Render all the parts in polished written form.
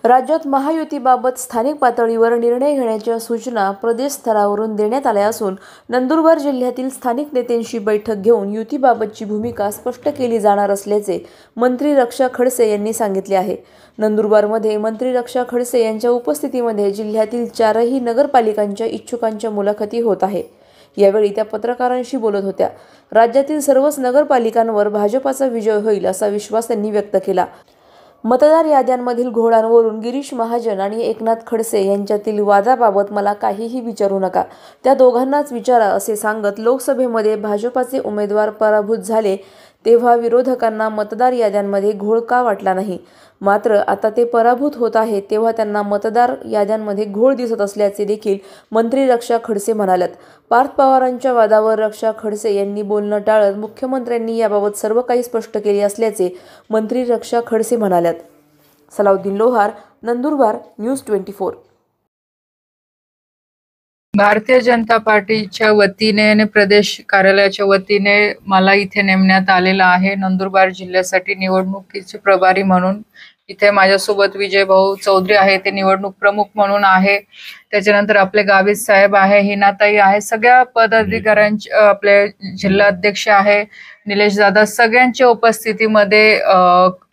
राज्यात महायुतीबाबत स्थानिक पातळीवर निर्णय घेण्याच्या सूचना प्रदेश स्तरावरून देण्यात आल्या असून नंदुरबार जिल्ह्यातील स्थानिक नेत्यांशी बैठक घेऊन युतीबाबतची भूमिका स्पष्ट केली जाणार असल्याचे मंत्री रक्षा खडसे यांनी सांगितले आहे। नंदुरबारमध्ये मंत्री रक्षा खडसे यांच्या उपस्थितीमध्ये जिल्ह्यातील 4ही नगरपालिकांच्या इच्छुकांच्या मुलाखती होत आहे। यावेळी त्या पत्रकारांशी बोलत होत्या। राज्यातील सर्वच नगरपालिकांवर भाजपाचा विजय होईल असा विश्वास त्यांनी व्यक्त केला। मतदार याद्यांमधील घोळांवरून गिरीश महाजन आणि एकनाथ खडसे यांच्यातील वादाबाबत मला काहीही विचारू नका, त्या दोघांनाच विचारा असे सांगत लोकसभेमध्ये भाजपाचे उमेदवार पराभूत झाले तेव्हा विरोधकांना मतदार याद्यांमध्ये घोळ का वाटला नाही, मात्र आता ते पराभूत होत आहेत तेव्हा त्यांना मतदार याद्यांमध्ये घोळ दिसत असल्याचे देखील मंत्री रक्षा खडसे म्हणाल्यात। पार्थ पवारांच्या वादावर रक्षा खडसे यांनी बोलणं टाळत मुख्यमंत्र्यांनी याबाबत सर्व काही स्पष्ट केले असल्याचे मंत्री रक्षा खडसे म्हणाल्यात। सलाउद्दीन लोहार, नंदुरबार, न्यूज 24। भारतीय जनता पार्टीच्या वतीने आणि प्रदेश कार्यालयाच्या वतीने मला इथे नेमण्यात आलेला आहे नंदुरबार जिल्ह्यासाठी निवडणुकीचे प्रभारी म्हणून। इथे माझ्यासोबत विजय भाऊ चौधरी आहे, ते निवडणूक प्रमुख म्हणून आहे। त्याच्यानंतर आपले गावित साहेब आहे, हिनाताई आहे, सगळ्या पदाधिकाऱ्यांचे आपले जिल्हा अध्यक्ष आहे निलेश दादा, सगळ्यांच्या उपस्थितीमध्ये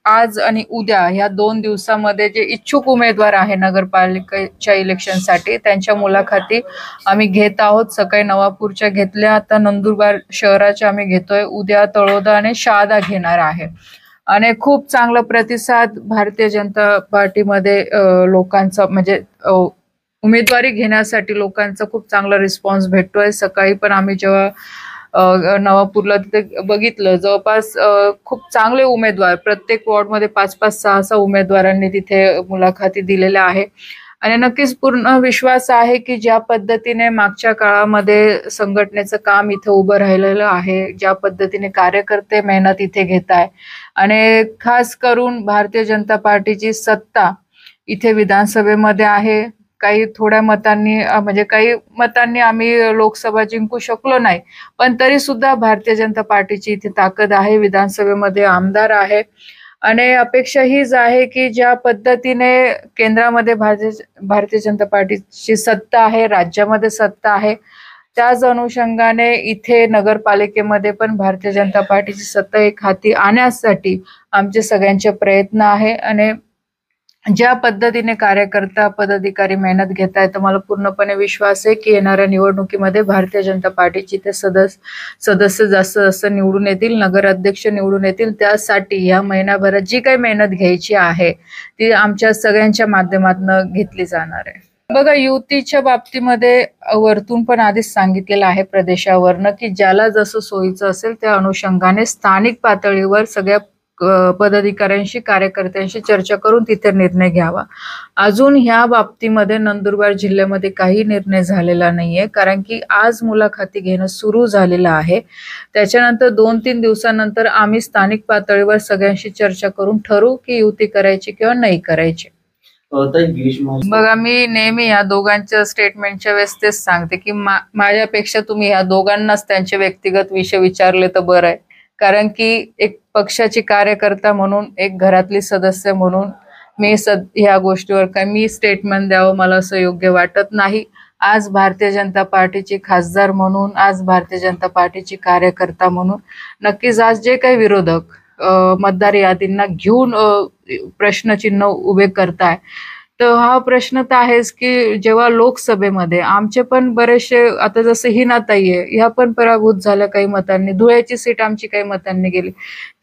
आज आणि उद्या ह्या 2 दिवसामध्ये जे इच्छुक उमेदवार आहे नगरपालिकेच्या इलेक्शनसाठी त्यांच्या मुलाखती आम्ही घेत आहोत। सकाळी नवापूरच्या घेतल्या, आता नंदुरबार शहराच्या आम्ही घेतोय, उद्या तळोदा आणि शहादा घेणार आहे। आणि खूप चांगला प्रतिसाद भारतीय जनता पार्टीमध्ये लोकांचा म्हणजे उमेदवारी घेण्यासाठी लोकांचा खूप चांगला रिस्पॉन्स भेटतोय। सकाळी पण आम्ही जेव्हा नवापूरला तिथे बघितलं, जवळपास खूप चांगले उमेदवार प्रत्येक वॉर्डमध्ये 5-5, 6-6 उमेदवारांनी तिथे मुलाखती दिलेल्या आहे। आणि नक्कीच पूर्ण विश्वास आहे की ज्या पद्धतीने मागच्या काळामध्ये संघटनेचं काम इथे उभं राहिलेलं आहे, ज्या पद्धतीने कार्यकर्ते मेहनत इथे घेत आहे आणि खास करून भारतीय जनता पार्टीची सत्ता इथे विधानसभेमध्ये आहे। काही थोड्या मतांनी म्हणजे काही मतांनी आम्ही लोकसभा जिंकू शकलो नाही, पण तरी सुद्धा भारतीय जनता पार्टीची इथे ताकद आहे, विधानसभेमध्ये आमदार आहे। आणि अपेक्षा हीच आहे की ज्या पद्धतीने केंद्रामध्ये भारतीय जनता पार्टीची सत्ता आहे, राज्यामध्ये सत्ता आहे, त्याच अनुषंगाने इथे नगरपालिकेमध्ये पण भारतीय जनता पार्टीची सत्ता एक हाती आणण्यासाठी आमचे सगळ्यांचे प्रयत्न आहे। आणि ज्या पद्धतीने कार्यकर्ता पदाधिकारी मेहनत घेत आहेत, तर मला पूर्णपणे विश्वास आहे की येणाऱ्या निवडणुकीमध्ये भारतीय जनता पार्टीचे ते सदस्य जास्त निवडून येतील, नगराध्यक्ष निवडून येतील। त्यासाठी या महिनाभरात जी काही मेहनत घ्यायची आहे ती आमच्या सगळ्यांच्या माध्यमातून घेतली जाणार आहे। बघा, युतीच्या बाबतीमध्ये वरतून पण आधीच सांगितलेलं आहे प्रदेशावरनं की ज्याला जसं सोयीचं असेल त्या अनुषंगाने स्थानिक पातळीवर सगळ्या पदाधिकाऱ्यांशी कार्यकर्त्यांशी चर्चा करून तिथे निर्णय घ्यावा। अजून ह्या बाबतीमध्ये नंदुरबार जिल्ह्यामध्ये काही निर्णय झालेला नाहीये, कारण की आज मुलाखती घेणं सुरू झालेलं आहे। त्याच्यानंतर 2-3 दिवसानंतर आम्ही स्थानिक पातळीवर सगळ्यांशी चर्चा करून ठरवू की युती करायची किंवा नाही करायची। बघा, मी नेहमी या दोघांच्या स्टेटमेंटच्या वेळेस तेच सांगते की माझ्यापेक्षा तुम्ही या दोघांनाच त्यांचे व्यक्तिगत विषय विचारले तर बरं आहे, कारण की एक पक्षाची कार्यकर्ता म्हणून, एक घरातली सदस्य म्हणून मी ह्या गोष्टीवर काय मी स्टेटमेंट द्यावं मला असं योग्य वाटत नाही। आज भारतीय जनता पार्टीची खासदार म्हणून, आज भारतीय जनता पार्टीची कार्यकर्ता म्हणून नक्कीच आज जे काही विरोधक मतदार यादींना घेऊन प्रश्नचिन्ह उभे करताय, तर हा प्रश्न तर आहेच की जेव्हा लोकसभेमध्ये आमचे पण बरेचसे, आता जसं हिनाताई आहे, ह्या पण पराभूत झाल्या काही मतांनी, धुळ्याची सीट आमची काही मतांनी गेली,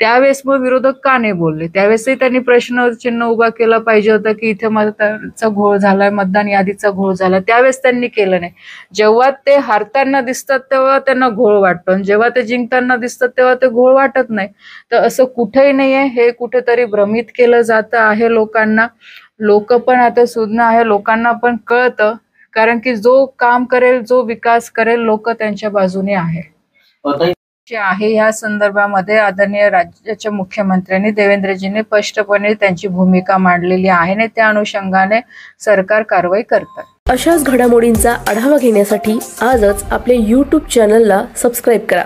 त्यावेळेस मग विरोधक का नाही बोलले? त्यावेळेसही त्यांनी प्रश्नचिन्ह उभा केला पाहिजे होता की इथे मतदानाचा घोळ झालाय, मतदान यादीचा घोळ झाला, त्यावेळेस त्यांनी केलं नाही। जेव्हा ते हारताना दिसतात तेव्हा त्यांना घोळ वाटतो आणि जेव्हा ते जिंकताना दिसतात तेव्हा ते घोळ वाटत नाही। तर असं कुठेही नाहीये, हे कुठेतरी भ्रमित केलं जातं आहे लोकांना। लोक पण आता सुज्ञ आहे, लोकांना पण कळतं, कारण की जो काम करेल, जो विकास करेल, लोक त्यांच्या बाजूने आहे। या संदर्भामध्ये आदरणीय राज्याच्या मुख्यमंत्र्यांनी देवेंद्रजींनी स्पष्टपणे त्यांची भूमिका मांडलेली आहे आणि त्या अनुषंगाने सरकार कारवाई करतात। अशाच घडामोडींचा आढावा घेण्यासाठी आजच आपल्या YouTube चॅनलला सबस्क्राईब करा।